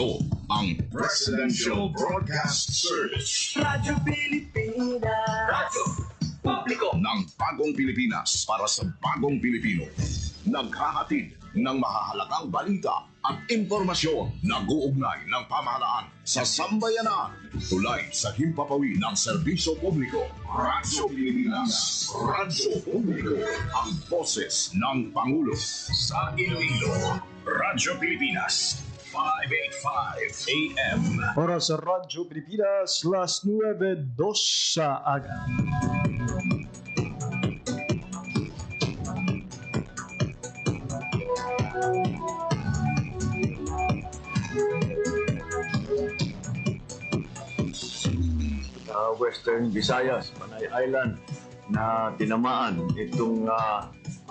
Ito ang Presidential Broadcast Service. Radyo Pilipinas. Radyo Publiko ng Bagong Pilipinas para sa Bagong Pilipino. Naghahatid ng mahahalagang balita at impormasyon na guugnay ng pamahalaan sa sambayanan. Tulay sa himpapawi ng serbisyo publiko. Radyo Pilipinas. Radyo Publiko. Ang boses ng Pangulo sa Iloilo. Radyo Pilipinas. 585 AM. Para sa Radyo Pilipinas, las 9:02 sa aga. Western Visayas, Panay Island na tinamaan itong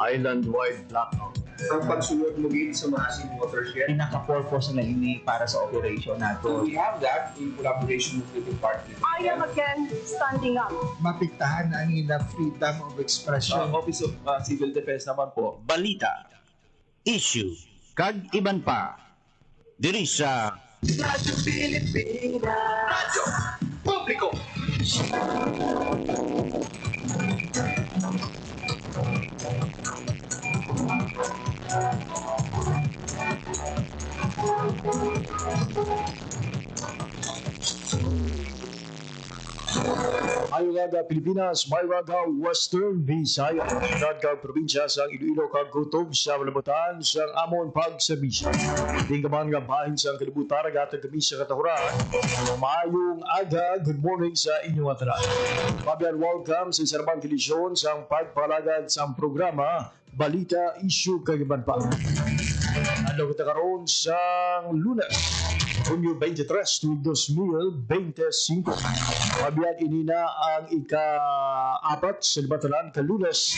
island-wide blackout. Ang pagsulod muli sa Maasin Watershed. Pinaka-purpose na ini para sa operation nato. We have that in collaboration with the party. I am again standing up. Mapiktahan ang ila freedom of expression. Office of Civil Defense naman po. Balita, issue, kag iban pa. Diri sa Radyo Pilipinas. Radyo Publiko. Ayugaga Pilipinas, Mayraga Western Visayas, Nadkag probinsya sa Iloilo kag kutob sa malabutan sa amon pagserbisyo. Tinggaman nga bahin sa kalibutan gatag kami sa katahuran. Mayong aga, good morning sa inyong atanan. Fabian, welcome sa Sarabang Kilisyon sa pagpalagad sa programa Balita, Issue, Kagiban pa. Ano kita karon sa Lunes, Hunyo 23, tuwing 2025. Mabiyan inina ang ika-4 sa libatanan ka Lunes,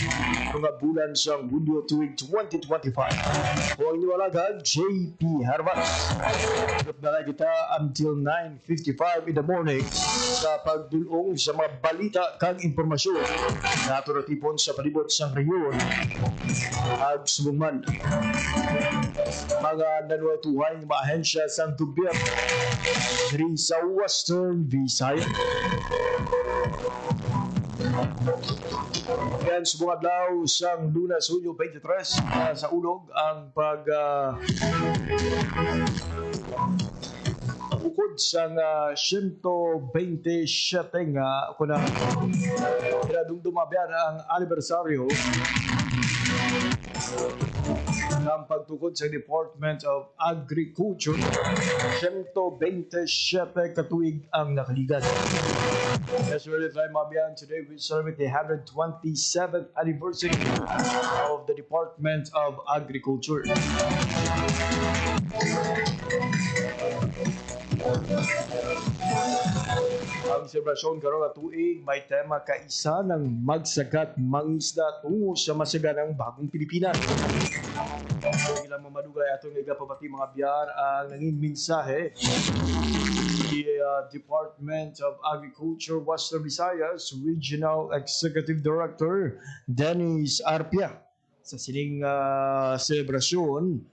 mga bulan sa Hunyo tuwing 2025. O ang niwalagan, JP Harvard. Ikot na kita until 9:55 in the morning sa pagdulong sa mga balita kang impormasyon na turatipon sa palibot sa rehiyon at sumungman. Mga nanuatuhay ng mga ahensya sa gobyerno diri sa Western Visayas. Yan, subong adlaw sa Lunes, Hunyo 23 sa ulog ang ukod sa 127 nga kuna dumabyan ang anibersaryo ng pagtukod sa Department of Agriculture. 127 katuig ang nakaligan. As well as Mabian, today we celebrate the 127th anniversary of the Department of Agriculture. Ang selebrasyon karon nga tuig may tema kaisa ng magsagat mangisda tungo sa masaganang bagong Pilipinas. Ilang mga madugay atong igapabati mga biyar ang nanging mensahe the Department of Agriculture Western Visayas Regional Executive Director Dennis Arpia sa sining selebrasyon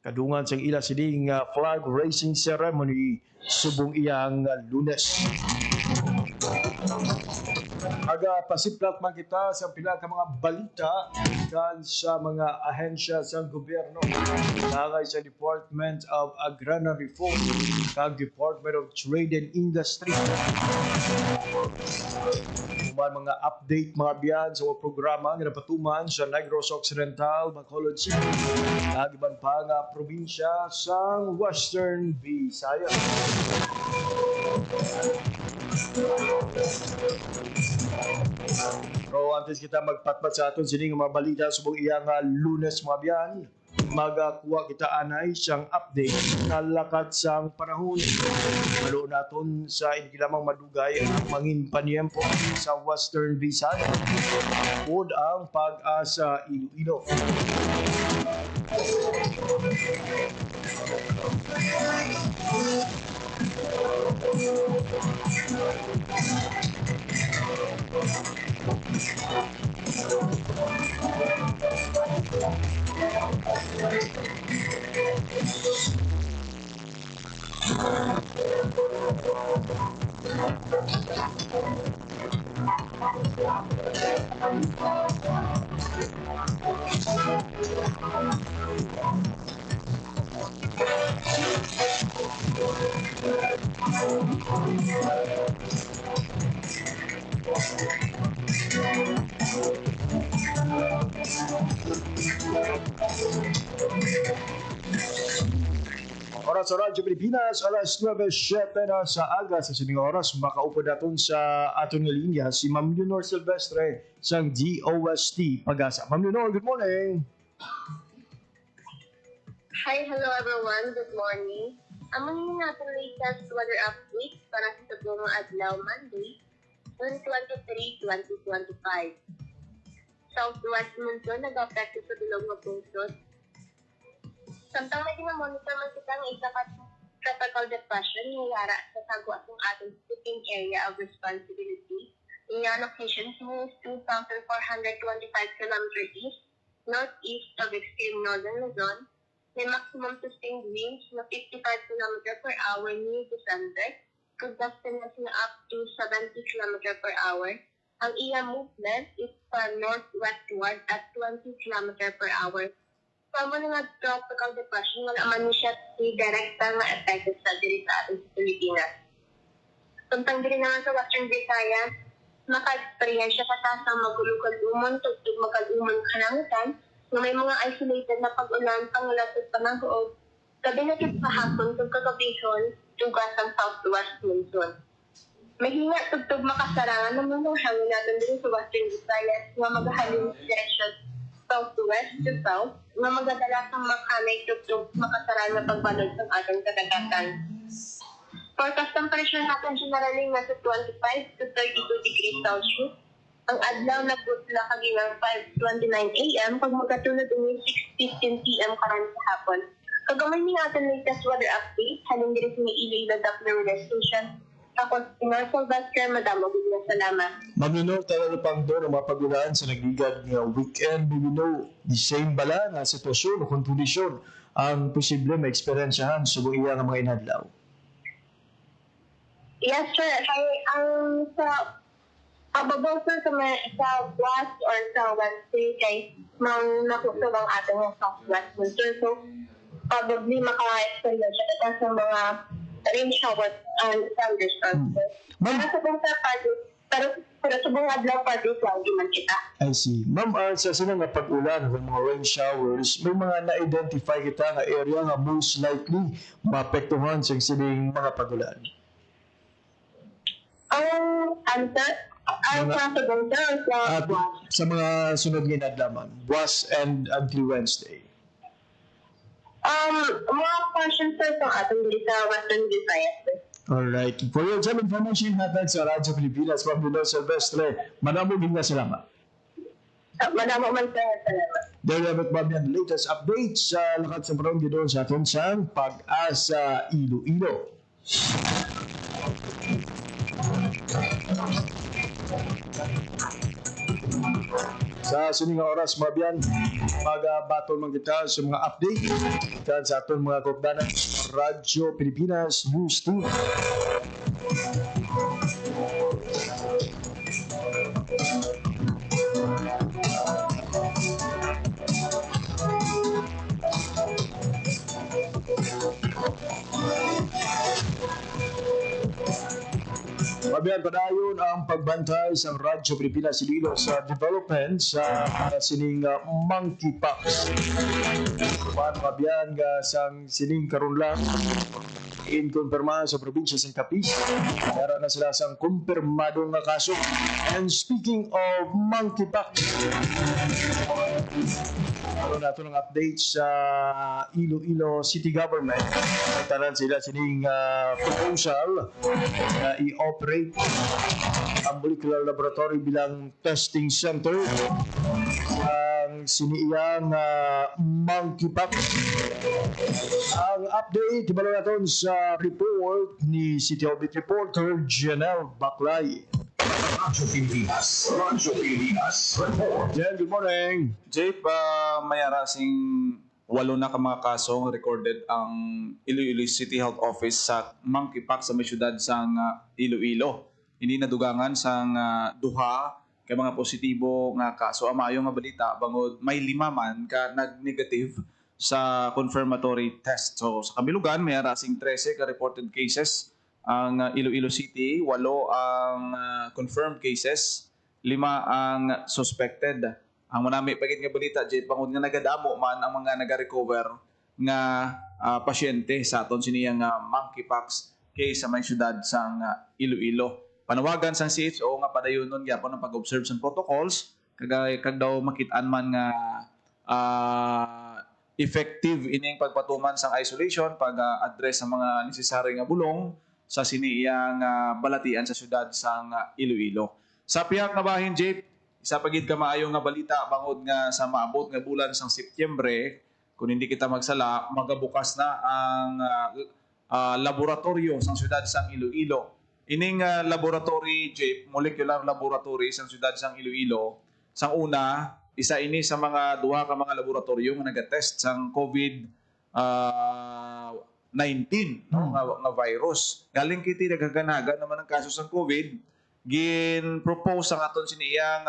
kadungan sa ila sining flag raising ceremony subong iyang Lunes. Aga pasiplat man kita sa pila ka mga balita kan sa mga ahensya sa gobyerno nangay sa Department of Agrarian Reform kag Department of Trade and Industry. Mga update mga biyan sa mga programa nga napatuman sa Negros Occidental, Bacolod City, kag iban pa nga probinsya sa Western Visayas. Pero antes kita magpatpat sa aton sining mga balita subong iyang Lunes mga biyan, magakuha kita anay siyang update na lakat sang panahon. Malo naton sa hindi lamang madugay ang mangin paniempo sa Western Visayas o ang Pag-asa Iloilo. Oras sa Radyo Pilipinas, alas 9:07 na sa aga sa sining oras. Makaupo natin sa aton nga linya si Ma'am Leonor Silvestre sa DOST Pag-asa. Ma'am Leonor, good morning. Hi, hello everyone. Good morning. Among natin latest weather update para sa buong adlaw Monday, June 23, 2025. Southwest monsoon nag-apekto sa bilog nga pusod. Samtang may ginamonitor man kita ng isa ka tropical depression ngayara sa tago atong atong shipping area of responsibility. Iyan location is 2,425 km east, northeast of extreme northern Luzon. May maximum sustained winds na 55 km per hour near December, with gusts na up to 70 km per hour. Ang iya movement is from northwestward at 20 km per hour. Sama na nga tropical depression, wala man siya direkta nga effective sa diri sa ating Pilipinas. Tuntang diri naman sa Western Visayas, maka-experience siya katasang magulukad-umon, tugtog magkad-umon kanangitan, na may mga isolated na pag-ulan, pangulasod panag-uog, gabi na kit pahapon, tugkagabihon, tugas ang southwest monsoon. Mahinga tugtog makasarangan ng mga hangin natin dito sa Western Visayas nga maghahalin direction southwest to south nga magadala sa makanay tugtog makasarangan na pagbalod ng ating kadagatan. Forecast temperature natin generally nasa 25 to 32 degrees Celsius. Ang adlaw nagbutla kaginang 5:29 a.m. pag magkatulad ng 6:15 p.m. karon sa hapon. Kagamay ni natin latest weather update, halin diri sa Iloilo Doppler Weather Station. Ako si Marcel Vasquez, madamo na salamat. Ma'am Leonor, talaga pang doon ang mapagulaan sa nagligad nga weekend. Maybe no, the same bala nga sitwasyon o kondisyon ang posible ma-experiensyahan sa buong iya ng mga inadlaw. Yes, sir. Ang sa pababaw sir sa west or sa Wednesday kay mang nakusog ang ating southwest monsoon. So, probably maka-experience siya sa mga rain showers and thunderstorms. Pero sa buong pero sa buong adlaw party lang man kita. I see. Ma'am, sa sinang nga pag-ulan ng mga rain showers, may mga na-identify kita nga area nga most likely maapektuhan sa sining mga pag-ulan. Ang answer, ang possible sir sa Sa mga sunod nga inadlaman, Buwas and until Wednesday. mga questions sir sa ating dito sa Western Visayas. Alright. For your time information, hatag sa Radyo Pilipinas, Ma'am Leonor Silvestre, madamog nga salamat. Madamo man sir, salamat. There you have it, ma'am, yan. Latest updates sa lakat sa parang dito sa atin sa Pag-asa Iloilo. Sa sining oras, mabyan, mag-battle man kita sa mga update kan sa aton mga kogdanan Radyo Pilipinas News Team. Mabiyan padayon ang pagbantay sa Radyo Pilipinas Iloilo sa development sa para sining monkeypox. Mabiyan nga sang sining karon lang inkonfirmado sa probinsya ng Capiz. Meron na sila sang kumpirmadong nga kaso. And speaking of monkeypox, meron nato ng update sa Iloilo City Government. Tanan sila sining proposal na i-operate ang molecular laboratory bilang testing center ang siniiyang monkeypox. Ang update, ibalo natin sa report ni City Audit Reporter Janelle Baclay. Radyo Pilipinas. Radyo Pilipinas. Report. Jen, good morning. Jay, mayarasing 8 na ka mga kasong recorded ang Iloilo City Health Office sa monkeypox sa may syudad sa Iloilo. hindi nadugangan sang duha kay mga positibo nga kaso. Ang maayo nga balita bangod may 5 man ka nag-negative sa confirmatory test. So sa kabilugan may arasing 13 ka reported cases ang Iloilo City, 8 ang confirmed cases, 5 ang suspected. Ang manami pagit nga balita jay bangod nga nagadamo man ang mga naga-recover nga pasyente sa aton siniyang monkeypox case sa may syudad sang Iloilo. Panawagan sang CHO nga padayonon gyapon ang pag-observe sa protocols kag daw makitaan man nga effective ining pagpatuman sang isolation pag-address sa mga necessary nga bulong sa siniyang balatian sa syudad sang Iloilo. Sa pihak nga bahin Jake, isa pagid ka maayo nga balita bangod nga sa maabot nga bulan sang Setyembre, kung hindi kita magsala, magabukas na ang laboratorio sang syudad sang Iloilo. Ining laboratory, Jake, molecular laboratory sang syudad sang Iloilo, sang una, isa ini sa mga duha ka mga laboratorio nga nagatest sang COVID-19 nga virus. Galing kiti nagaganaga naman ang kaso sang COVID, gin-propose ang aton siniyang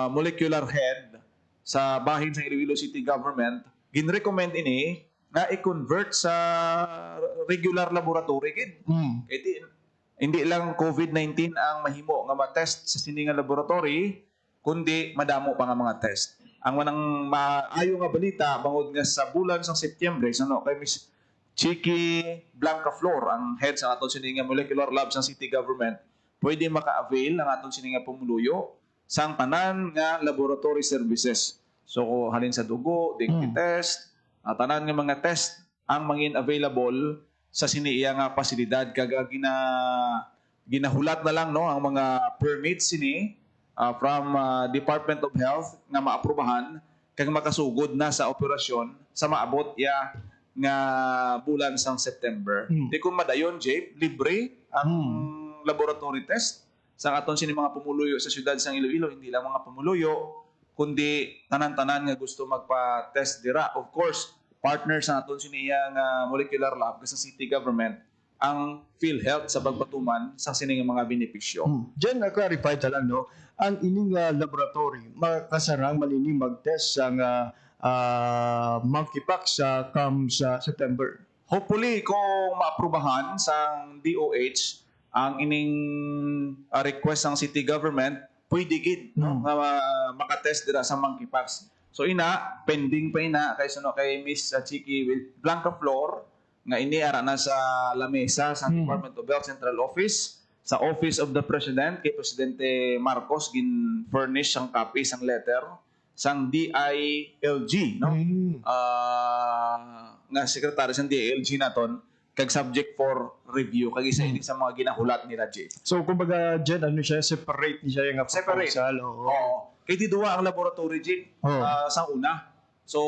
molecular head sa bahin sa Iloilo City Government, gin-recommend ini na i-convert sa regular laboratory gid. Hindi lang COVID-19 ang mahimo nga ma-test sa siningang laboratory, kundi madamo pa nga mga test. Ang manang maayo nga balita bangod nga sa bulan sang Setyembre kay Miss Chiki Blanca Flor, ang head sa aton sininga molecular lab sa city government, pwede maka-avail ang aton sininga pumuluyo sang tanan nga laboratory services. So halin sa dugo, dengue test, tanan nga mga test ang mangin available sa siniya nga pasilidad kag ginahulat na lang ang mga permits sini from Department of Health nga maaprubahan kag makasugod na sa operasyon sa maabot nga bulan sang September. Di kung madayon, Jay, libre ang laboratory test sa aton sini mga pumuluyo sa syudad sang Iloilo. Hindi lang mga pumuluyo, kundi tanan-tanan nga gusto magpa-test dira. Of course, partner sa aton siniya nga molecular lab sa city government ang PhilHealth sa pagpatuman sa sining mga benepisyo. Diyan na-clarify ta lang, ang ining laboratory, makasarang malini mag-test sa monkeypox sa September. Hopefully, kung maaprubahan sa DOH ang ining request ng city government, pwede gid makatest dira sa monkeypox. So pending pa kay Miss Chiki Blanca Flor nga ini ara na sa lamesa sa Department of Health Central Office, sa Office of the President kay Presidente Marcos gin-furnish ang copy sang letter sang DILG nga secretary sang DILG naton kag subject for review kag isa ini sa mga ginahulat nila Jay. So kumbaga diyan siya separate niya yung proposal. Oo. Kay di duwa ang laboratory Jay sa una. So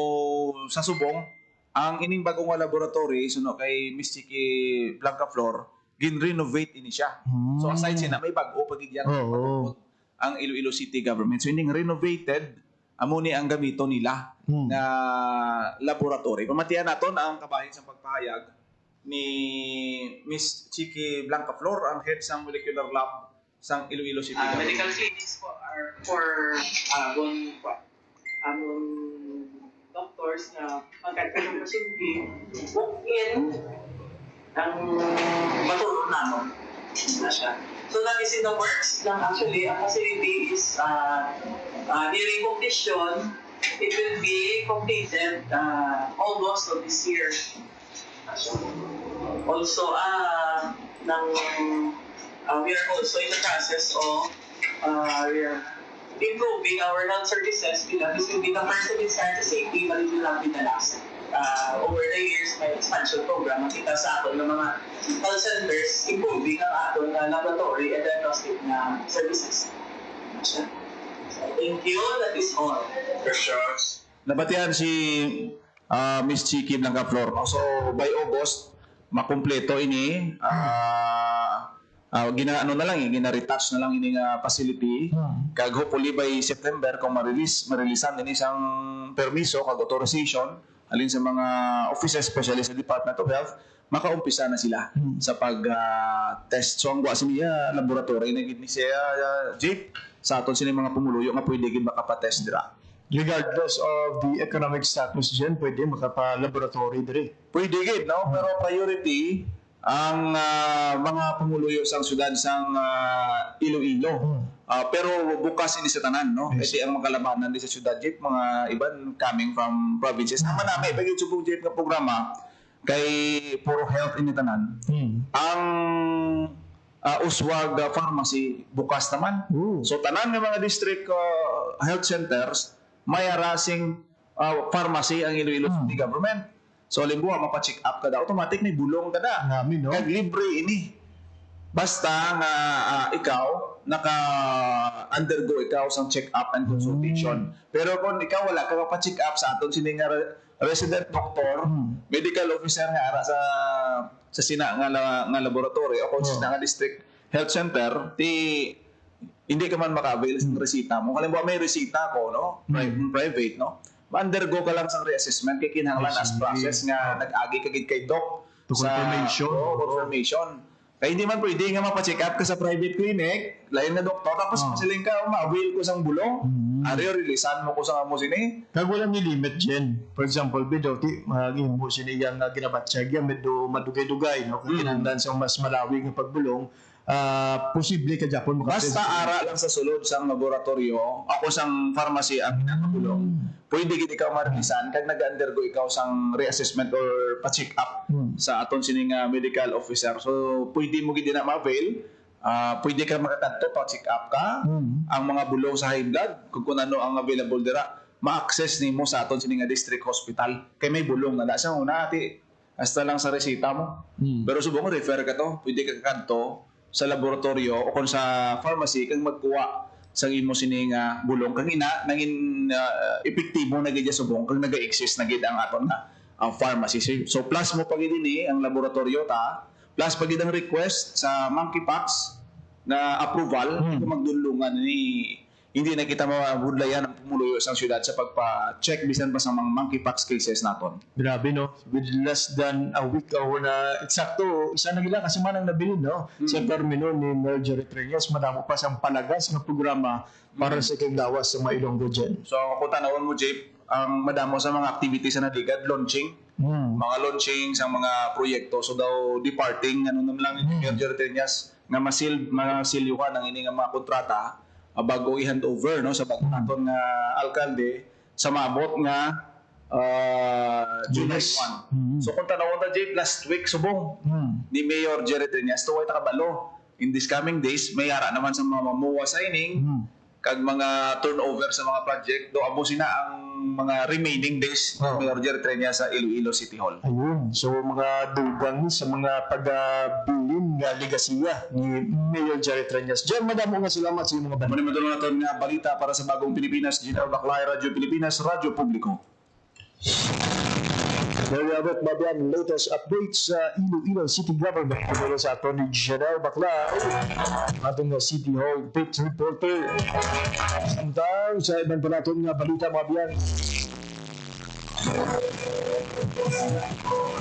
sa subong ang ining bagong laboratory kay Miss Chiki Blanca Flor gin-renovate ini siya. So aside siya may bago pagid yan ang Iloilo City Government. So ining renovated amo ni ang gamito nila na laboratory. Pamatian naton ang kabahin sa pagpahayag ni Miss Chiki Blanca Flor, ang head sa molecular lab sang Iloilo City Government. Medical clinics po are for doctors na magkakaroon ng pasyente walk in ang matulog namin na siya. So that is in the works lang actually. Ang facility is nearing completion. It will be completed August of this year. Also, we are also in the process of improving our health services. This will be the first of its kind to safety, but it will not be the last. Over the years, may expansion program kita sa aton ng mga health centers improving ang aton laboratory and diagnostic na services. So, thank you. That is all. For sure. Nabatihan si Miss Chiki Blanca Flor. So by August, makumpleto ini gina-retouch na lang ini nga facility. Kag hopefully by September kung marileasan ini isang permiso kag authorization alin sa mga offices, especially sa Department of Health, makaumpisa na sila sa pag-test. So ang buwa niya laboratory na gid ni siya Jeep sa aton sini mga pumuluyo nga pwede gid makapatest dira. Regardless of the economic status dyan, pwede makapa-laboratory diri. Pwede gid, no? Pero priority ang mga pumuluyo sang syudad sang Iloilo. Pero bukas ini sa tanan, no? Kasi ang makalabanan di sa syudad Jeep, mga iban coming from provinces. Naman namin, pag yung subong Jeep na programa, kay puro health ini tanan. Ang Uswag Pharmacy bukas naman. So tanan ng mga district health centers may arasing pharmacy ang Iloilo City Government. So halimbawa mapa-check up kada automatic may bulong kada. Namin, no? Kag libre ini. Basta nga ikaw naka-undergo ikaw sang check-up and consultation. Pero kung ikaw wala ka pa-check up sa aton sini nga resident doctor, medical officer nga ara sa sina nga laboratory o kung sina nga district health center, hindi ka man maka-avail sa resita mo. Halimbawa may resita ko, no? Private, no? Ma-undergo ka lang sa reassessment kay kinahanglan as process nga nag-agi ka gid kay doc sa confirmation. Kaya hindi man pwede nga mapacheck up ka sa private clinic, lain na doktor, tapos masiling ka, ma-avail ko sang bulong. Ariyo, releasean mo ko sa mo sini. Kag wala ni limit dyan. For example, bido, maging mo siniyang ginabatsyag yan, medyo madugay-dugay, no? Kung kinahanglan sa mas malawig ng pagbulong, posible ka Japon Basta ara lang sa sulod sang laboratorio, ako sang pharmacy ang pinapabulong. Pwede gid ikaw marilisan kag nag-undergo ikaw sang reassessment or pa-check up sa aton sining medical officer. So pwede mo gid na ma-avail. Pwede ka makakadto pa-check up ka. Ang mga bulong sa high blood kung ano ang available dira, ma-access nimo sa aton sining district hospital. Kay may bulong na sa una ati hasta lang sa resita mo. Pero subong mo refer ka to, pwede ka kadto sa laboratorio o kung sa pharmacy kang magkuha sa imo sining bulong kang nangin epektibo na gid subong kang naga-exist na gid ang aton nga pharmacy. So plus mo pagid ini ang laboratorio ta, plus pagid ang request sa monkeypox na approval, magdulungan ni hindi na kita mabudlayan ang pumuluyo sa syudad sa pagpa-check bisan pa sa mga monkeypox cases naton. Grabe, no? With less than a week o na eksakto, isa na gila kasi manang nabilin, no? Sa termino ni Mayor Trias, madamo pa siyang palagas na programa para sa kaglawas sa mga Ilonggo dyan. So kung tanawon mo, Jeep, ang madamo sa mga activities na nadigad, launching, mga launching sa mga proyekto. So daw departing, ano naman lang ni Mayor Trias, nga masilyuhan ang ini nga mga kontrata, bago i-hand over no sa bagong nga alkalde sa maabot nga July 1. So kung tanawon ta Jay last week subong ni Mayor Jerry Trias to ay takabalo in these coming days may ara naman sa mga mamuwa signing kag mga turnover sa mga project do amo sina ang mga remaining days ni Mayor Jerry Trias sa Iloilo City Hall. Ayun. So mga dugang sa mga pag-bilin nga legasiya ni Mayor Jerry Trias. Diyan madamo nga salamat sa mga Muna madulong natin nga balita para sa Bagong Pilipinas, General Baclay, Radyo Pilipinas, Radyo Publiko. There we have it, Babian. Latest updates sa Iloilo City Government. Pero sa Atty. General Baclay, atong City Hall Pit Reporter. Samtang sa ibang pa natin nga balita, Babian.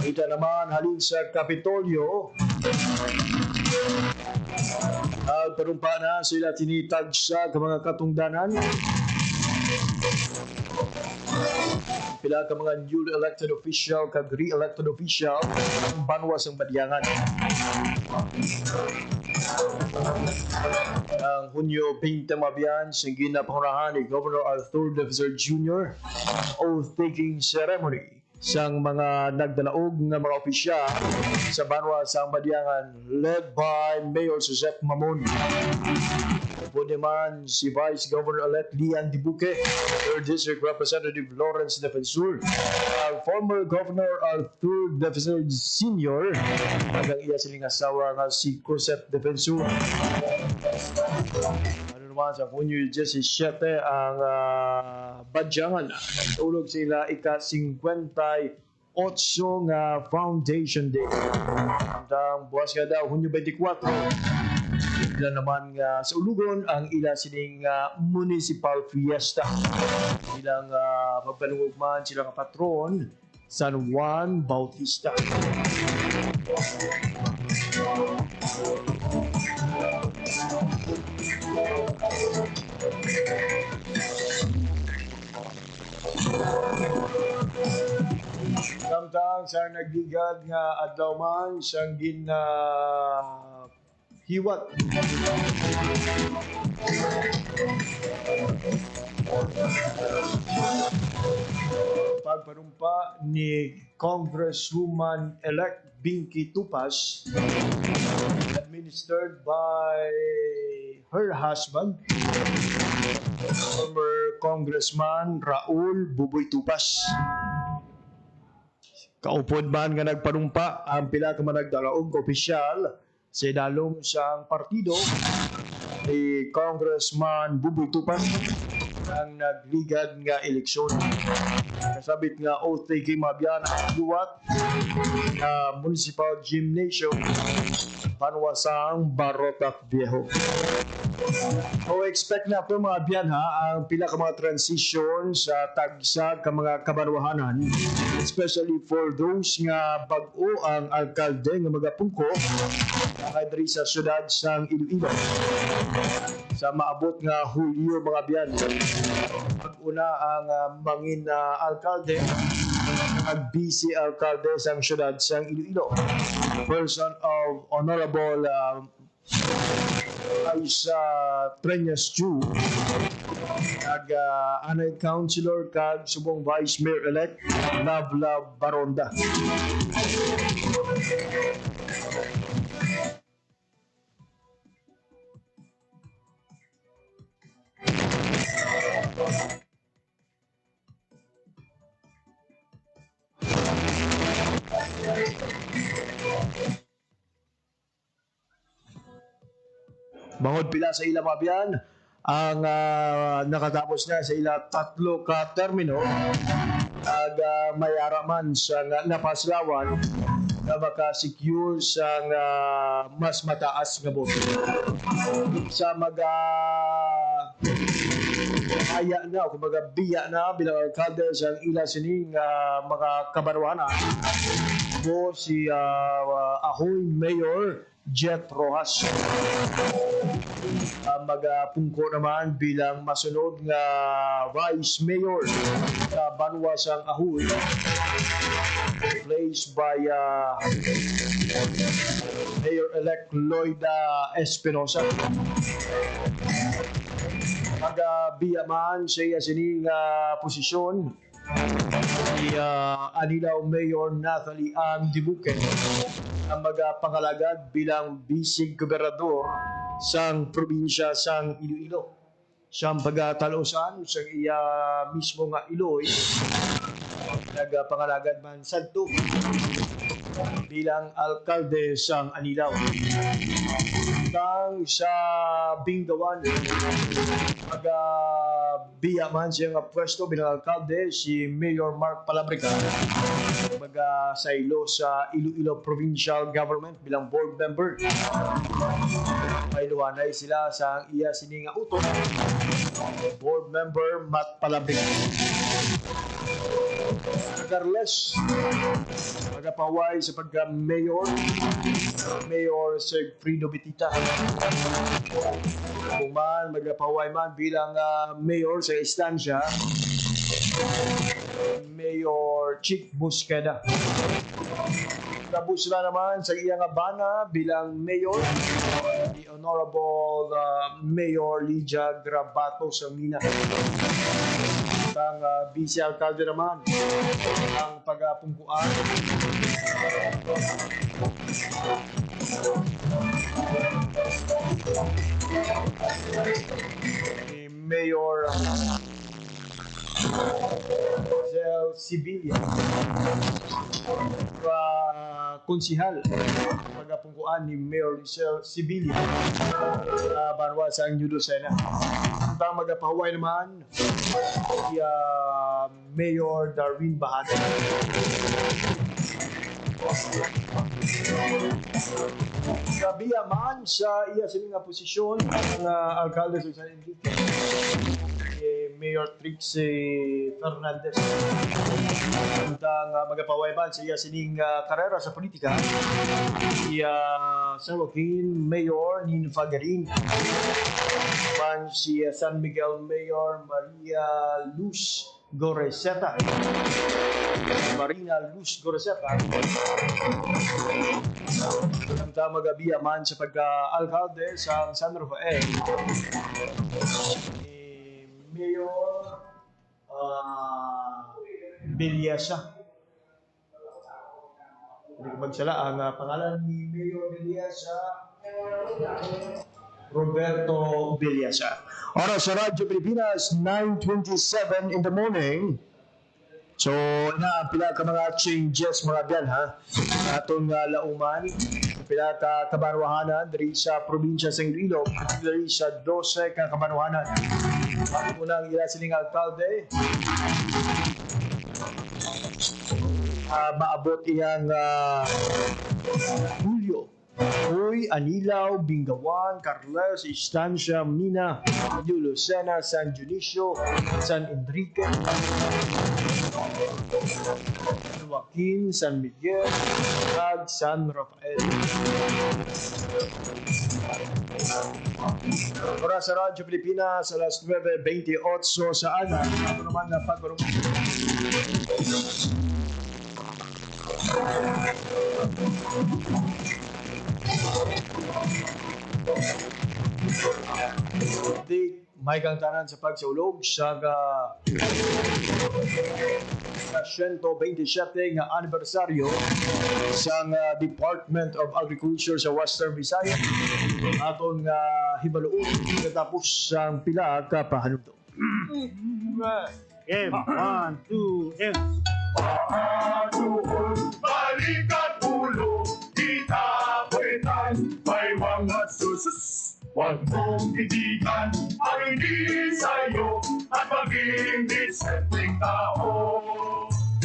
Kita naman halin sa Kapitolyo. Nagparumpa na sila tinitag sa mga katungdanan. Pila ka mga newly elected official kag re-elected official ang banwas ang badyangan. Ang Hunyo 20 mabiyan sa ginapangunahan ni Governor Arthur Defensor Jr. oath-taking ceremony sang mga nagdalaog ng mga opisyal sa banwas ang badyangan led by Mayor Joseph Mamon. Po naman si Vice Governor-elect Lian Dibuque, 3rd District Representative Lawrence Defensor, former Governor Arthur Defensor Sr., hanggang iya siling asawa nga si Cosette Defensor. Ano naman sa Hunyo 17 ang badyangan. Tulog sila ika-58 nga Foundation Day. Ang buwas nga daw, Hunyo 24, ila naman nga sa Ulugon ang ila sining municipal fiesta. Ilang pagpanungog man silang patron San Juan Bautista. Samtang sa nagligad nga adlaw man siyang hiwat. Pagpanumpa ni Congresswoman-elect Binky Tupas, administered by her husband, former Congressman Raul Buboy Tupas. Kaupod man nga nagpanumpa ang pila ka managdaraog opisyal sa idalom sang partido ni Congressman Buboy Tupas ang nagligad nga eleksyon. Kasabit nga oath taking mabyan ang luwat na Municipal Gymnasium Panwasang Barotac Viejo. So expect na po mga biyan ang pila ka mga transition sa tagsa ka mga kabanwahanan, especially for those nga bag-o ang alkalde nga magapungko diri sa syudad sang Iloilo. Sa maabot nga Hulyo mga biyan, pag-una ang mangin alkalde ang vice alkalde sang syudad sang Iloilo, person of Honorable Aisa Treñas Chu, anay councilor kag subong vice mayor-elect Navla Baronda. Bangod pila sa ila mabiyan ang nakatapos na sa ila 3 ka termino ag mayara man sa napaslawan na maka-secure sa mas mataas nga boto. Sa aya na, kumbaga biya na bilang alkalde sa ila sining mga kabarwana po si Ahoy Mayor Jet Rojas. Magpungko naman bilang masunod nga Vice Mayor sa Banwasang Ahoy, placed by Mayor-elect Lloyda Espinosa. Magabiyaman siya sining posisyon si Anilaw Mayor Nathalie Ann Dibuque ang magapangalagad bilang Vice-Gobernador sang probinsya sang Iloilo. Siyang pagtalosan sa iya mismo nga Iloy, nagpangalagad man sadto bilang alkalde sang Anilaw. Tang sa Bingawan, biyaman siya nga pwesto bilang alkalde si Mayor Mark Palabrica, saylo sa Iloilo Provincial Government bilang board member. May luwanay sila sa iya sininga utok, board member Matt Palabrica. Regardless, magpaway sa pagka-mayor, Mayor Segfrido Bitita. Kung man, magpaway man bilang mayor sa istansya, Mayor Chick Busqueda. Tapos na naman sa iyang bana bilang mayor, the Honorable Mayor Lydia Grabato sa Mina. Ang vice-alkalde naman ang pagpungkuan ni Mayor Zel Sibilia, konsihal pagpungkuan ni Mayor Zel Sibilia sa Banwasang Yudosena. Ang magapahuway naman si Mayor Darwin Bahada. Kabiya man sa iya sining nga posisyon ng alkalde sa San Enrique, si Mayor Trixie Fernandez. Ang magapawayban siya sining karera sa politika. Siya sa Joaquin Mayor Nino Fagarin. Man si San Miguel Mayor Maria Luz Goreseta. Marina Luz Goreseta. Ang magabiya man sa pagka-alkalde sa San Rafael. Mayor Bilyasa. Hindi ko magsala ang pangalan ni Mayor Bilyasa. Roberto Bilyasa. Oras sa Radyo Pilipinas, 9:27 in the morning. So, pila ka mga changes mga biyan ha. Atong lauman, pila ka kabanwahanan diri sa probinsya sa Iloilo, particularly sa 12 ka kabanwahanan. Ang unang ila sining alkalde, maabot iyang Julio. Uy, Anilaw, Bingawan, Carles, Estancia, Mina, Lucena, San Dionisio, San Enrique, Joaquin, San Miguel, at San Rafael. Oras sa Radyo Pilipinas, alas 9:28 sa aga. Ako naman na pagbarong. Di may kang tanan sa pagsaulog sa 127 nga anibersaryo sa Department of Agriculture sa Western Visayas atong hibaluon katapos ang pila ka pahanumdum. M, 1, 2, M. Balikat ulo, itapuitan, may mga susus. Huwag mong titigan ang hindi sa'yo at maging disenteng tao.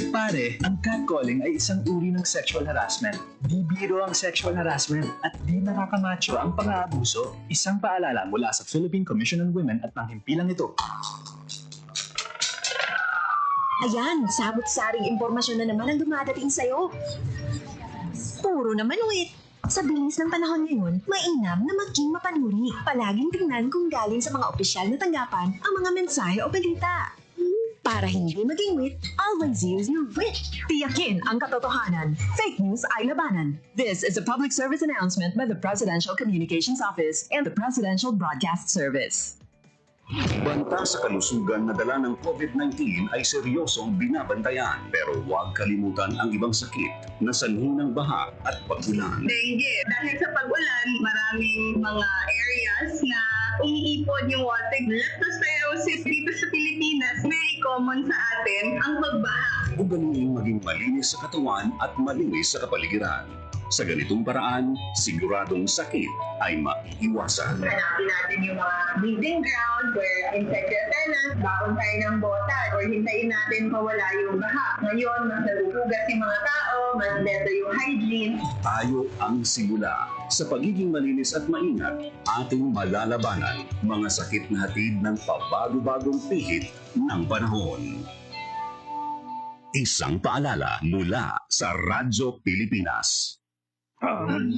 Pare, ang catcalling ay isang uri ng sexual harassment. Di biro ang sexual harassment at di nakakamacho ang pang-aabuso. Isang paalala mula sa Philippine Commission on Women at panghimpilang ito. Ayan, sabot-saring impormasyon na naman ang dumadating sa'yo. Puro naman wait. Sa bilis ng panahon ngayon, mainam na maging mapanuri. Palaging tingnan kung galing sa mga opisyal na tanggapan ang mga mensahe o balita. Para hindi maging wit, always use your wit. Tiyakin ang katotohanan. Fake news ay labanan. This is a public service announcement by the Presidential Communications Office and the Presidential Broadcast Service. Banta sa kalusugan na dala ng COVID-19 ay seryosong binabantayan. Pero huwag kalimutan ang ibang sakit na sanhi ng baha at pag-ulan. Dengue. Dahil sa pag-ulan, maraming mga areas na umiipon yung water. Leptospirosis dito sa Pilipinas, very common sa atin ang pagbaha. Ugaling maging malinis sa katawan at malinis sa kapaligiran. Sa ganitong paraan, siguradong sakit ay maiiwasan. Hanapin natin yung mga breeding ground where insect repellent, baon tayo ng botan, or hintayin natin mawala yung baha. Ngayon, mas nagugugas yung mga tao, mas better yung hygiene. Tayo ang simula. Sa pagiging malinis at maingat, ating malalabanan mga sakit na hatid ng pabago-bagong pihit ng panahon. Isang paalala mula sa Radyo Pilipinas. Ang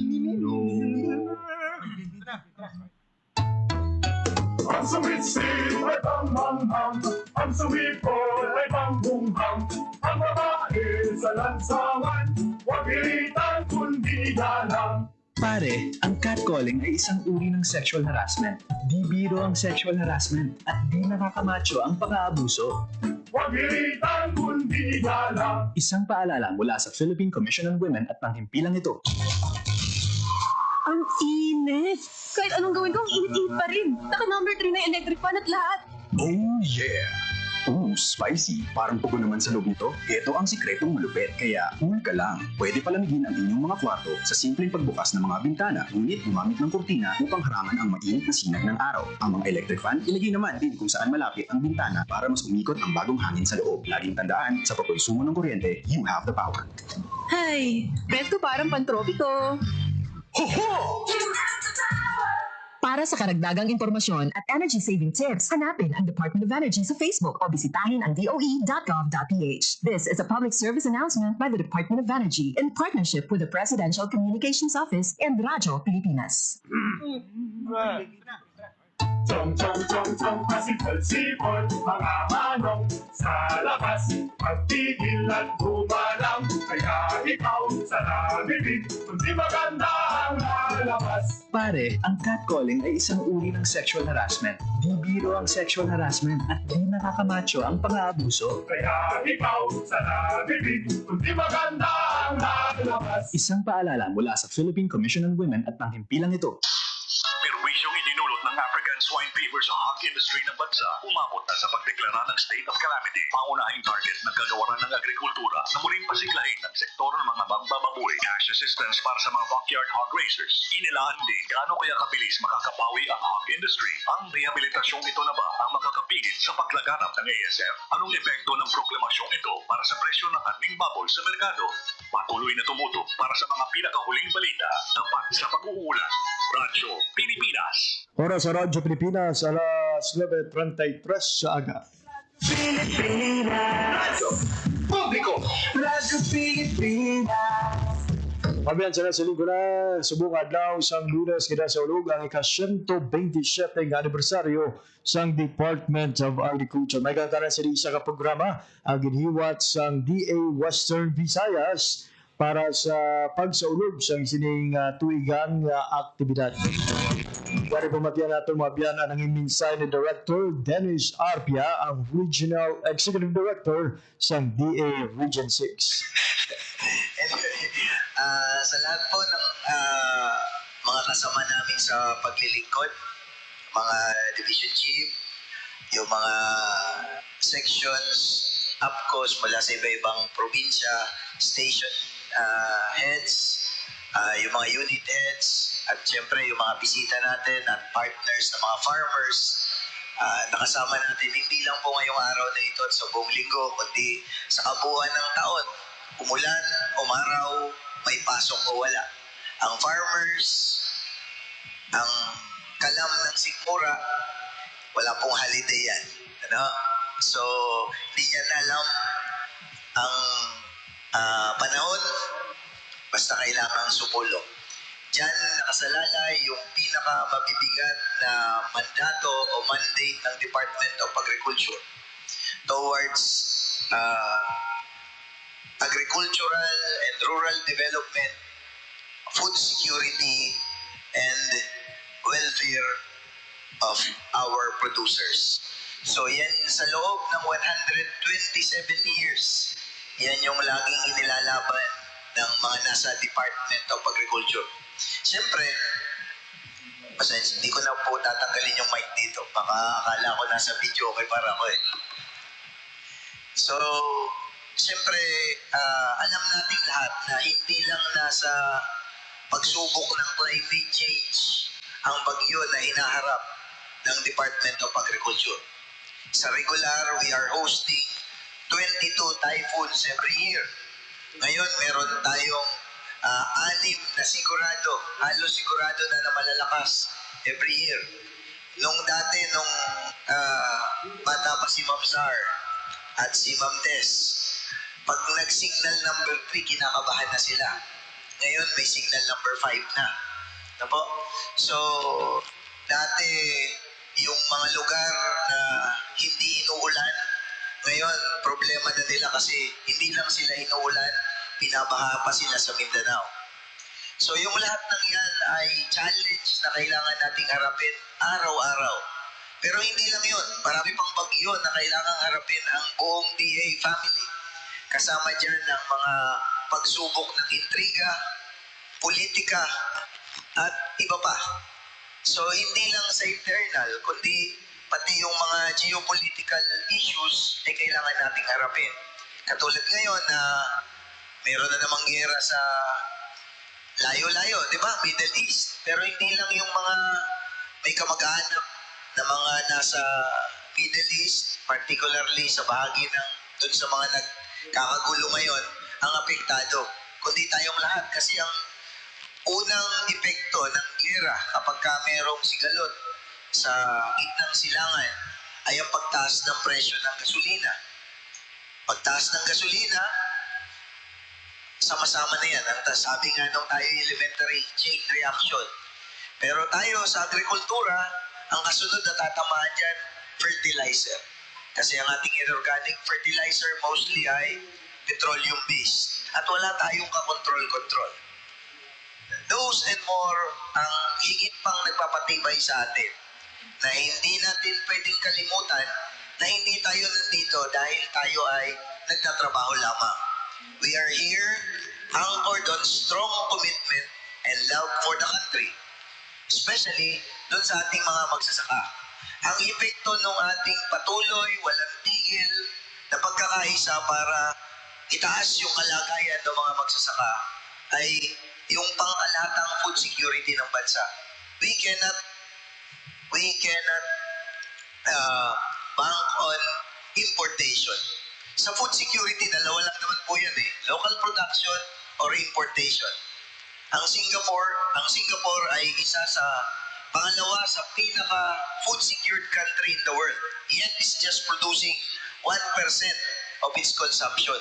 sumitsip ay pangmanghang, ang sumipol ay pangbunghang, ang babae sa lansangan, huwag iritan kundi galang. Pare, ang catcalling ay isang uri ng sexual harassment. Di biro ang sexual harassment at di nakakamacho ang pang-aabuso. Huwag iritan kundi galang. Isang paalala mula sa Philippine Commission on Women at panghimpilang ito. Ang init! Kahit anong gawin ko, ang init-init pa rin. Naka-number 3 na electric fan at lahat. Oh yeah! Ooh, spicy. Parang pugo naman sa loob nito. Ito ang sikretong malupit. Kaya, cool ka lang. Pwede palamigin ang inyong mga kwarto sa simpleng pagbukas ng mga bintana. Ngunit gumamit ng kurtina upang harangan ang mainit na sinag ng araw. Ang mga electric fan, ilagay naman din kung saan malapit ang bintana para mas umikot ang bagong hangin sa loob. Laging tandaan, sa pagkonsumo ng kuryente, you have the power. Hay, presko parang pantropiko. Ho-ho! Para sa karagdagang impormasyon at energy-saving tips, hanapin ang Department of Energy sa Facebook o bisitahin ang doe.gov.ph. This is a public service announcement by the Department of Energy in partnership with the Presidential Communications Office and Radyo Pilipinas. Chong, pasipol-sipol, mga manong sa labas, magtigil at gumalang, kaya ikaw sa nabibig, kundi maganda ang lalabas. Pare, ang catcalling ay isang uri ng sexual harassment. Di biro ang sexual harassment at di nakakamacho ang pang-aabuso. Kaya ikaw sa nabibig, kundi maganda ang lalabas. Isang paalala mula sa Philippine Commission on Women at ng himpilang ito. Perwisyong idinulot ng African swine fever sa hog industry ng bansa, umabot na sa pagdeklara ng state of calamity. Pangunahing target ng kagawaran ng agrikultura na muling pasiklahin ng sektor ng mga magbababoy. Cash assistance para sa mga backyard hog raisers. Inilaan din gaano kaya kabilis makakabawi ang hog industry. Ang rehabilitasyong ito na ba ang makakapigil sa paglaganap ng ASF? Anong epekto ng proklamasyong ito para sa presyo ng karning baboy sa merkado? Patuloy na tumutok para sa mga pinakahuling balita tapat sa pag-uulan. Radyo Pilipinas. Oras sa Radyo Pilipinas, alas 9:33 sa aga. Pilipinas. Publiko. Radyo Pilipinas. Mabiyan sa nasa linggo na, subong adlaw sang Lunes kita sa ulog ang ika-127 nga anibersaryo sang Department of Agriculture. May kantaran sa isa ka programa ang ginhiwat sang DA Western Visayas para sa pagsaulog sa isining tuigang aktibidad. Dari pamatian natin mabiyan ang minsay ni Director Dennis Arpia, ang Regional Executive Director sa DA Region 6. Sa lahat po ng mga kasama namin sa paglilingkod, mga division chief, yung mga sections, APCOs mula sa iba-ibang probinsya, station heads, yung mga unit heads, at syempre yung mga bisita natin at partners ng mga farmers, nakasama natin hindi lang po ngayong araw na ito at sa buong linggo, kundi sa kabuuan ng taon. Umulan, umaraw, may pasok o wala. Ang farmers, ang kalam ng sikmura, wala pong holiday yan. Ano? So, hindi niya alam ang panahon, basta kailangan sumulong. Diyan nakasalalay yung pinakamabibigat na mandato o mandate ng Department of Agriculture towards agricultural and rural development, food security, and welfare of our producers. So yan sa loob ng 127 years, yan yung laging inilalaban ng mga nasa Department of Agriculture. Siyempre, hindi ko na po tatanggalin yung mic dito. Baka akala ko nasa video, okay para ako eh. So, siyempre, alam natin lahat na hindi lang nasa pagsubok ng climate change ang bagyo na hinaharap ng Department of Agriculture. Sa regular, we are hosting 22 typhoons every year. Ngayon, meron tayong 6 na sigurado, halos sigurado na malalakas every year. Nung dati, nung bata pa si Ma'am Sar at si Ma'am Tess, pag nag-signal number 3, kinakabahan na sila. Ngayon, may signal number 5 na. Napo? So, dati, yung mga lugar na hindi inuulan, ngayon, problema na nila kasi hindi lang sila inuulan, pinabaha pa sila sa Mindanao. So, yung lahat ng yan ay challenge na kailangan nating harapin araw-araw. Pero hindi lang yun. Marami pang bagyo na kailangan harapin ang buong DA family. Kasama dyan ang mga pagsubok ng intriga, politika, at iba pa. So, hindi lang sa internal, kundi pati yung mga geopolitical issues ay kailangan nating harapin. Katulad ngayon na meron na namang gera sa layo-layo, di ba? Middle East. Pero hindi lang yung mga may kamag-anak na mga nasa Middle East, particularly sa bahagi ng dun sa mga nagkakagulo ngayon, ang apektado. Kundi tayong lahat kasi ang unang epekto ng gera kapag ka merong sigalot sa gitnang silangan ay ang pagtaas ng presyo ng gasolina. Pagtaas ng gasolina, sama-sama na yan. Ang sabi nga nung tayo elementary chain reaction. Pero tayo sa agrikultura, ang kasunod na tatamaan dyan, fertilizer. Kasi ang ating inorganic fertilizer mostly ay petroleum-based. At wala tayong kakontrol-control. Those and more ang higit pang nagpapatibay sa atin na hindi natin pwedeng kalimutan na hindi tayo nandito dahil tayo ay nagtatrabaho lamang. We are here anchored on strong commitment and love for the country, especially doon sa ating mga magsasaka. Ang epekto ng ating patuloy, walang tigil na pagkakaisa para itaas yung kalagayan ng mga magsasaka ay yung pangkalatang food security ng bansa. We cannot bank on importation. Sa food security, dalawa lang naman po yan eh. Local production or importation. Ang Singapore ay isa sa pangalawa sa pinaka food secured country in the world. Yet is just producing 1% of its consumption.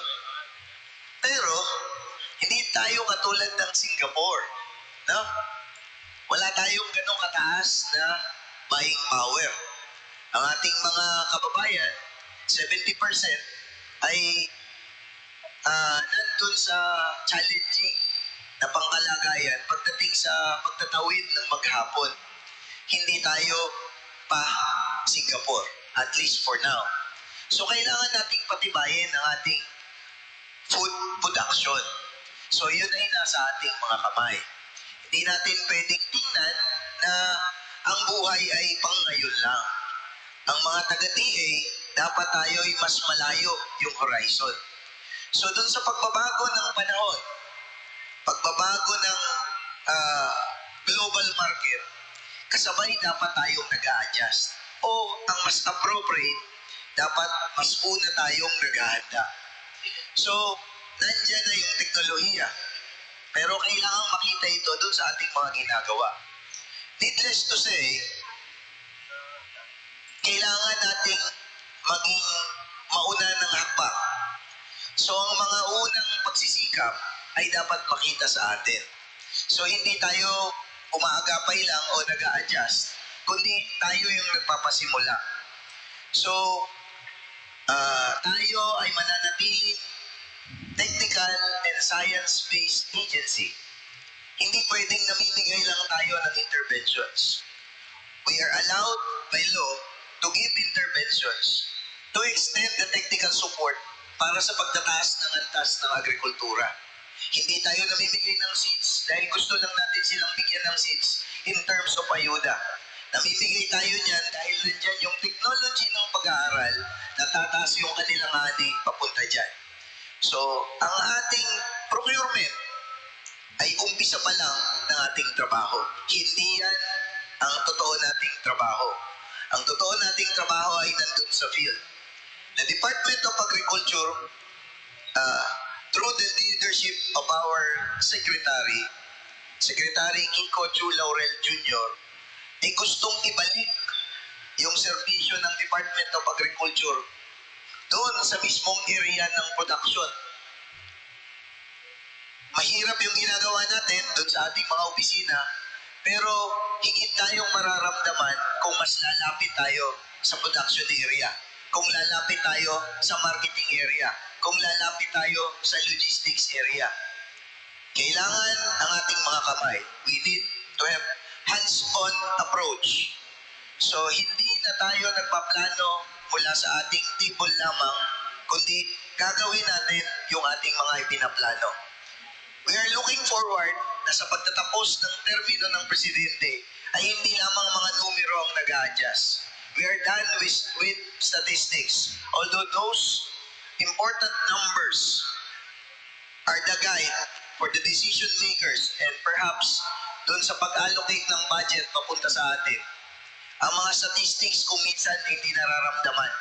Pero, hindi tayo katulad ng Singapore. No? Wala tayong ganong kataas na buying power. Ang ating mga kababayan, 70% ay nandun sa challenging na pangkalagayan pagdating sa pagtatawid ng maghapon. Hindi tayo pa Singapore, at least for now. So kailangan nating patibayin ang ating food production. So yun ay nasa ating mga kamay. Hindi natin pwedeng tingnan na ang buhay ay pang ngayon lang. Ang mga taga-TA, dapat tayo ay mas malayo yung horizon. So dun sa pagbabago ng panahon, pagbabago ng global market, kasabay dapat tayong nag-a-adjust. O ang mas appropriate, dapat mas una tayong naghahanda. So, nandyan na yung teknolohiya. Pero kailangan makita ito dun sa ating mga ginagawa. Needless to say, kailangan nating maging mauna ng hakbang. So, ang mga unang pagsisikap ay dapat makita sa atin. So, hindi tayo umaagapay lang o nag-a-adjust, kundi tayo yung nagpapasimula. So, tayo ay mananatiling technical and science-based agency. Hindi pwedeng namimigay lang tayo ng interventions. We are allowed by law to give interventions to extend the technical support para sa pagtataas ng antas ng agrikultura. Hindi tayo namimigay ng seeds dahil gusto lang natin silang bigyan ng seeds in terms of ayuda. Namimigay tayo niyan dahil nandyan yung technology ng pag-aaral na tataas yung kanilang ani papunta dyan. So, ang ating procurement ay umpisa pa lang ng ating trabaho. Hindi yan ang totoo nating trabaho. Ang totoo nating trabaho ay nandun sa field. The Department of Agriculture, through the leadership of our Secretary Kiko Chu Laurel Jr., ay gustong ibalik yung serbisyo ng Department of Agriculture doon sa mismong area ng production. Mahirap yung ginagawa natin doon sa ating mga opisina, pero higit tayong mararamdaman kung mas lalapit tayo sa production area, kung lalapit tayo sa marketing area, kung lalapit tayo sa logistics area. Kailangan ang ating mga kamay. We need to have hands-on approach. So, hindi na tayo nagpaplano mula sa ating table lamang, kundi gagawin natin yung ating mga ipinaplano. We are looking forward na sa pagtatapos ng termino ng Presidente ay hindi lamang mga numero ang nag-a-adjust. We are done with statistics. Although those important numbers are the guide for the decision makers and perhaps doon sa pag-allocate ng budget papunta sa atin. Ang mga statistics kung minsan hindi nararamdaman.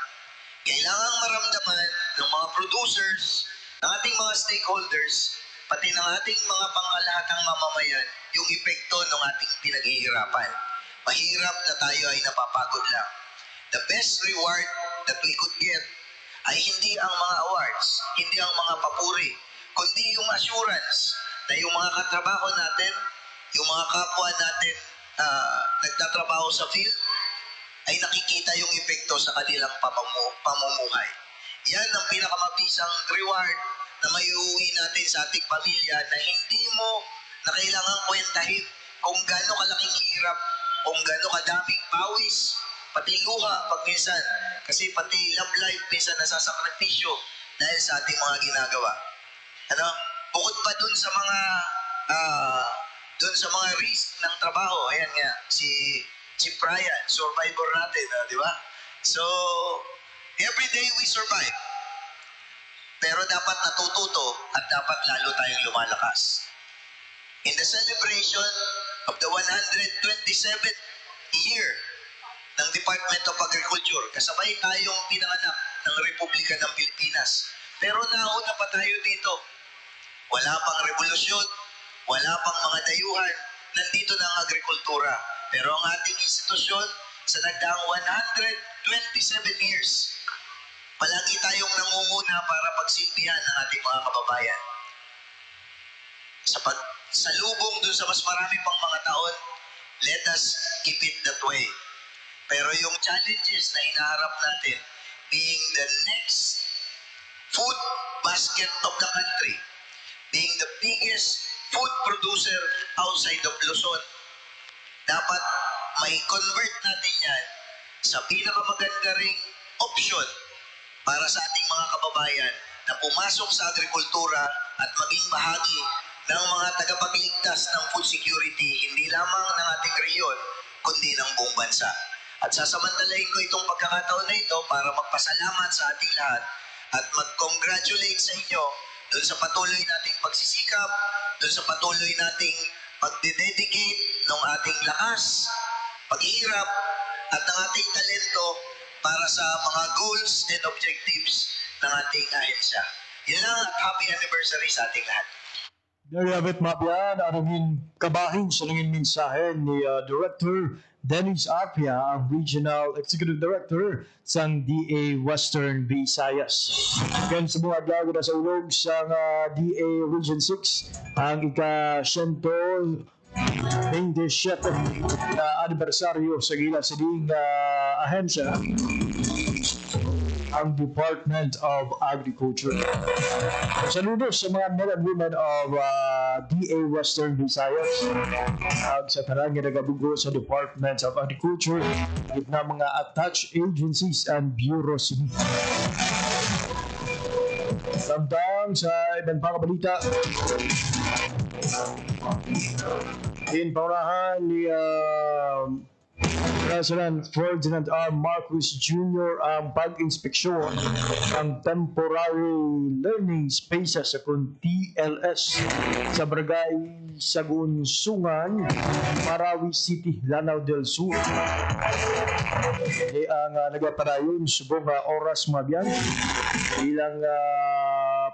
Kailangang maramdaman ng mga producers, ng ating mga stakeholders, pati ng ating mga pangkalahatang mamamayan yung epekto ng ating pinaghihirapan. Mahirap na tayo ay napapagod lang. The best reward that we could get ay hindi ang mga awards, hindi ang mga papuri, kundi yung assurance na yung mga katrabaho natin, yung mga kapwa natin nagtatrabaho sa field, ay nakikita yung epekto sa kanilang pamumuhay. Yan ang pinakamabisang reward na may uuwi natin sa ating pamilya na hindi mo na kailangang kwentahin kung gaano kalaking hirap, kung gaano kadaming pawis, pati luha pag minsan. Kasi pati love life minsan nasasakripisyo dahil sa ating mga ginagawa. Bukod pa dun sa mga risk ng trabaho, ayan nga, si Brian, survivor natin, di ba? So, every day we survive. Pero dapat natututo at dapat lalo tayong lumalakas. In the celebration of the 127th year ng Department of Agriculture, kasabay tayong pinanganak ng Republika ng Pilipinas. Pero nauna pa tayo dito. Wala pang revolusyon, wala pang mga dayuhan, nandito na ang agrikultura. Pero ang ating institusyon sa nagdaang 127 years, palagi tayong nangunguna para pagsilbihan ng ating mga kababayan. Sa pagsalubong dun sa mas marami pang mga taon, let us keep it that way. Pero yung challenges na hinaharap natin, being the next food basket of the country, being the biggest food producer outside of Luzon, dapat may convert natin yan sa pinakamaganda ring option para sa ating mga kababayan na pumasok sa agrikultura at maging bahagi ng mga tagapagligtas ng food security, hindi lamang ng ating rehiyon, kundi ng buong bansa. At sasamantalahin ko itong pagkakataon na ito para magpasalamat sa ating lahat at mag-congratulate sa inyo doon sa patuloy nating pagsisikap, doon sa patuloy nating pagdededicate ng ating lakas, paghihirap, at ng ating talento para sa mga goals and objectives ng ating ahensya. Yan lang at happy anniversary sa ating lahat. There you have it, Mabian. Anong kabahin sa nanging mensahe ni Director Dennis Apia, ang Regional Executive Director sa DA Western Visayas. Again, sa mga adlaw na sa ulog sa DA Region 6, ang ika-127 na anibersaryo sa gila sa ding ahensya, ang Department of Agriculture. Saludos sa mga men and women of DA Western Visayas at sa tarang nagabugo sa Department of Agriculture at na mga attached agencies and bureaus. Samtang sa ibang pakabalita, in paunahan ni President Ferdinand R. Marcos Jr. ang pag-inspeksyon ng temporary learning spaces sa TLS sa Barangay Sagunsungan, Marawi City, Lanao del Sur. Ang nagapadayon subong oras mabiyan ilang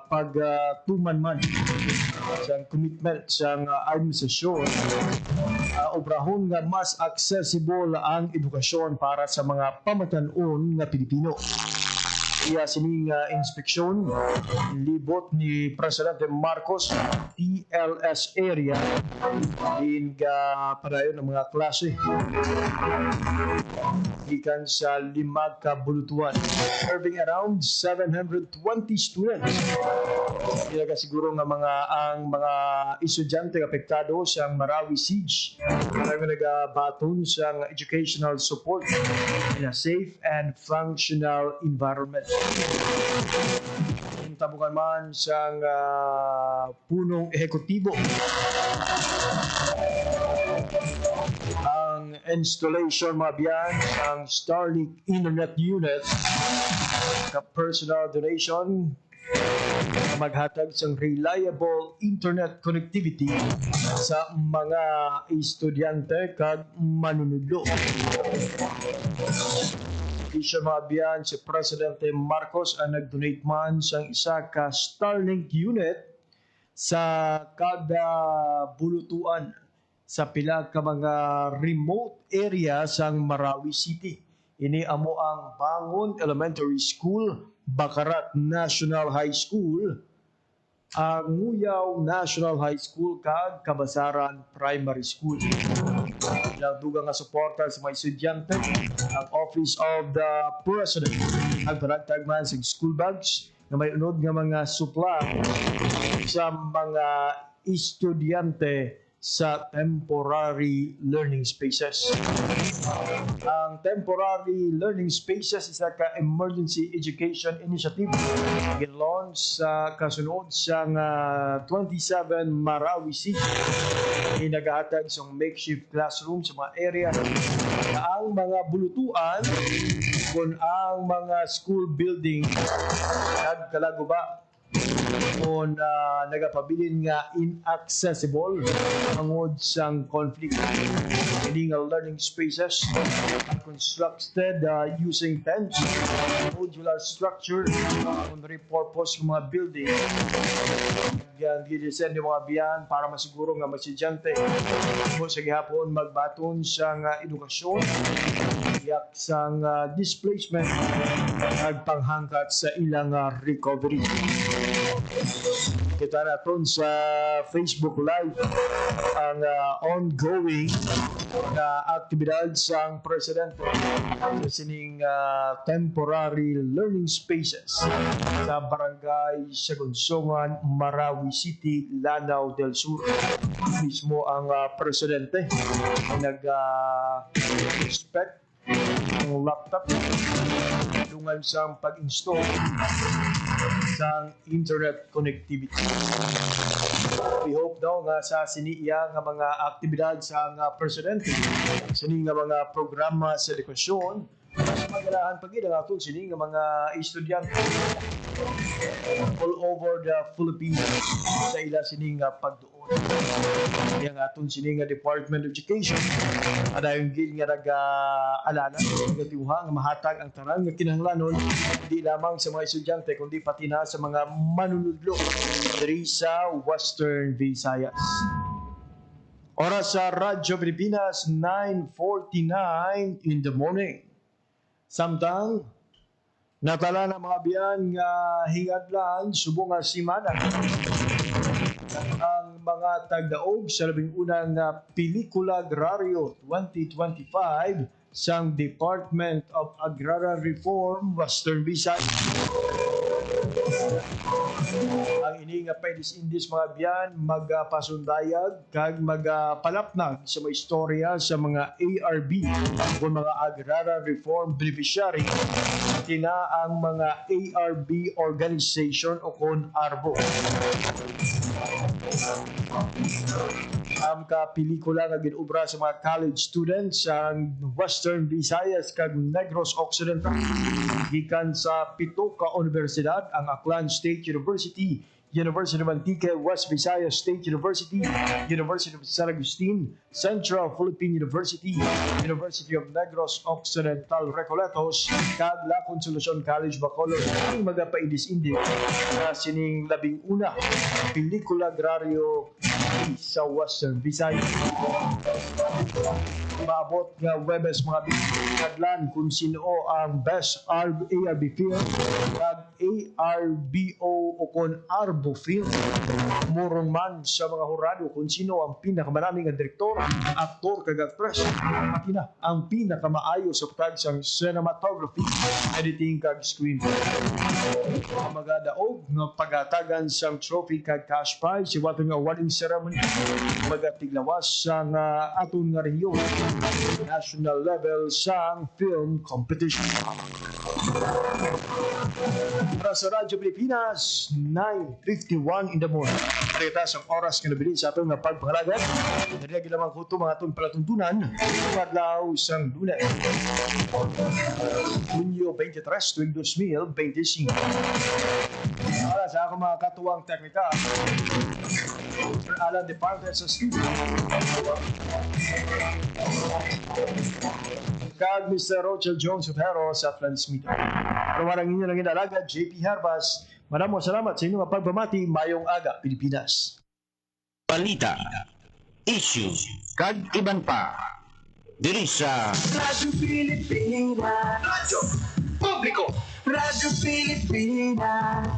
pagtuman man sa commitment sa administrasyon obrahon nga mas accessible ang edukasyon para sa mga pamatanon nga Pilipino. Iya sining inspeksyon libot ni Presidente Marcos TLS area in padayon ng mga klase gikan sa 5 ka bulutuan, serving around 720 students. Ilaga siguro nga ang mga estudyante apektado sa Marawi Siege ay nagabaton sa educational support in a safe and functional environment. Tabukan man sa punong ehekutibo ang installation mabiyan ang Starlink Internet Unit ka personal donation maghatag ng reliable internet connectivity sa mga estudyante kag manunudlo. Isya mabiyan si Presidente Marcos ang nag-donate man sa isa ka Starlink unit sa kada bulutuan sa pila ka mga remote area sang Marawi City. Ini amo ang Bangon Elementary School, Bakarat National High School, ang Nguyaw National High School kag Kabasaran Primary School. Ilang dugang nga suporta sa mga estudyante, ang Office of the President ang paragtag man sa school bags na may unod nga mga supply sa mga estudyante sa temporary learning spaces. Ang temporary learning spaces isa ka emergency education initiative gin-launch sa kasunod sa 27 Marawi City. Nagahatag sa makeshift classroom sa mga area na ang mga bulutuan kung ang mga school building nagkalaguba kung nagapabilin nga inaccessible angod sang conflict. Ini nga learning spaces are constructed using tents, modular structure, on repurpose ng mga building. Gidesign ng mga biyan para masiguro nga masyadjante mo sa gihapon magbaton sa edukasyon yak sang displacement nagpanghangkat sa ilang recovery. Kita naton sa Facebook Live ang ongoing na aktibidad sang Presidente sa sining temporary learning spaces sa Barangay Sagunsongan, Marawi City, Lanao del Sur. Mismo ang Presidente nag-inspect ng laptop dungan sa pag-install sa internet connectivity. We hope daw nga sa siniya nga mga aktibidad sa nga Presidente, sini nga mga programa sa edukasyon, mas magalahan pagid ang aton sini nga mga estudyante all over the Philippines sa ila sini nga pagduon. Yang aton sini nga Department of Education ada yung gil nga nag-alala nagatiuha nga mahatag ang tanan nga kinahanglanon di lamang sa mga estudyante kundi pati na sa mga manunudlo diri sa Western Visayas. Oras sa Radyo Pilipinas 9:49 in the morning. Samtang natala na mga biyan nga hingadlan subong nga simana ang mga tagdaog sa labing unang Pelikula Agrario 2025 sang Department of Agrarian Reform Western Visayas. Ang ini nga paidis-indis mga biyan magpasundayag kag magpalapnag sa mga istorya sa mga ARB o mga Agrarian Reform Beneficiary tina ang mga ARB organization o kon ARBO. Ang pelikula nga ginubra sa mga college students sa Western Visayas kag Negros Occidental gikan sa 7 ka universidad ang Aklan State University, University of Antique, West Visayas State University, University of San Agustin, Central Philippine University, University of Negros Occidental Recoletos, kag La Consolacion College Bacolod. Ang magapaidis-indis na sining labing una Pelikula Agrario sa Western Visayas. Maabot nga Webes mga binaglan kung sino ang best ARB film kag ARBO o kon ARBO film. Murong man sa mga hurado kung sino ang pinakamaraming direktor, aktor kag actress, pati na ang pinakamaayo sa patag sang cinematography, editing kag screenplay. Ang magadaog nga pagatagan sang trophy kag cash prize si watong awarding ceremony magatiglawas sang aton nga rehiyon national level sang film competition. Para sa Radyo Pilipinas 9:51 in the morning. Kita sa oras nga nabilin sa atong pagpangalagan. Nalagi lamang ko ito mga atong palatuntunan ng adlaw sang Lunes, Hunyo 23, 2025. Para sa akong mga katuwang teknika, Alan Department sa studio. Kag Mr. Rochelle Jones Otero sa transmitter. Rumarang inyo lang inalaga, JP Herbas, Maraming salamat sa inyong pagbamati. Mayong aga, Pilipinas. Balita, issue, kag iban pa. Diri sa Radyo Pilipinas. Radyo Publiko. Radyo Pilipinas.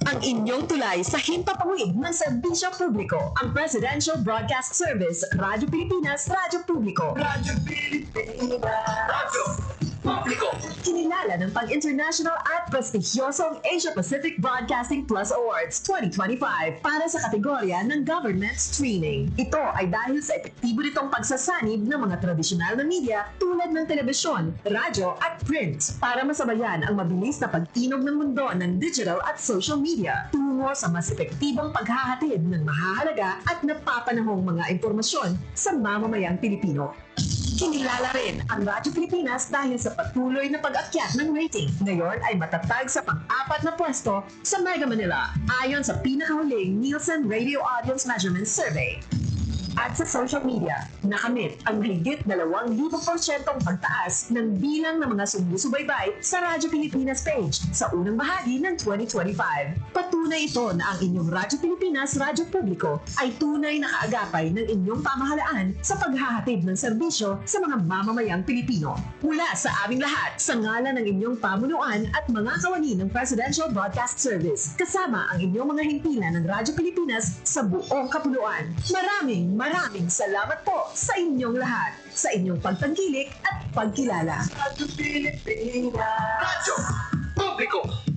Ang inyong tulay sa himpapawid ng serbisyo publiko, ang Presidential Broadcast Service, Radyo Pilipinas, Radyo Publiko. Radyo Pilipinas. Radyo Publiko. Kinilala ng pang-international at prestigyosong Asia Pacific Broadcasting Plus Awards 2025 para sa kategorya ng Government Streaming. Ito ay dahil sa epektibo nitong pagsasanib ng mga tradisyonal na media tulad ng telebisyon, radyo at print para masabayan ang mabilis na pag-inog ng mundo ng digital at social media tungo sa mas epektibong paghahatid ng mahahalaga at napapanahong mga impormasyon sa mamamayang Pilipino. Kinilala rin ang Radyo Pilipinas dahil sa patuloy na pag-akyat ng rating. Ngayon ay matatag sa pang-4 na pwesto sa Mega Manila ayon sa pinakahuling Nielsen Radio Audience Measurement Survey. At sa social media, nakamit ang higit 2,000% pagtaas ng bilang ng mga sumusubaybay sa Radyo Pilipinas page sa unang bahagi ng 2025. Patunay ito na ang inyong Radyo Pilipinas Radyo Publiko ay tunay na kaagapay ng inyong pamahalaan sa paghahatid ng serbisyo sa mga mamamayang Pilipino. Mula sa aming lahat, sa ngalan ng inyong pamunuan at mga kawani ng Presidential Broadcast Service, kasama ang inyong mga himpilan ng Radyo Pilipinas sa buong kapuluan. Maraming salamat po sa inyong lahat, sa inyong pagtangkilik at pagkilala. Radyo Pilipinas. Radyo Publiko.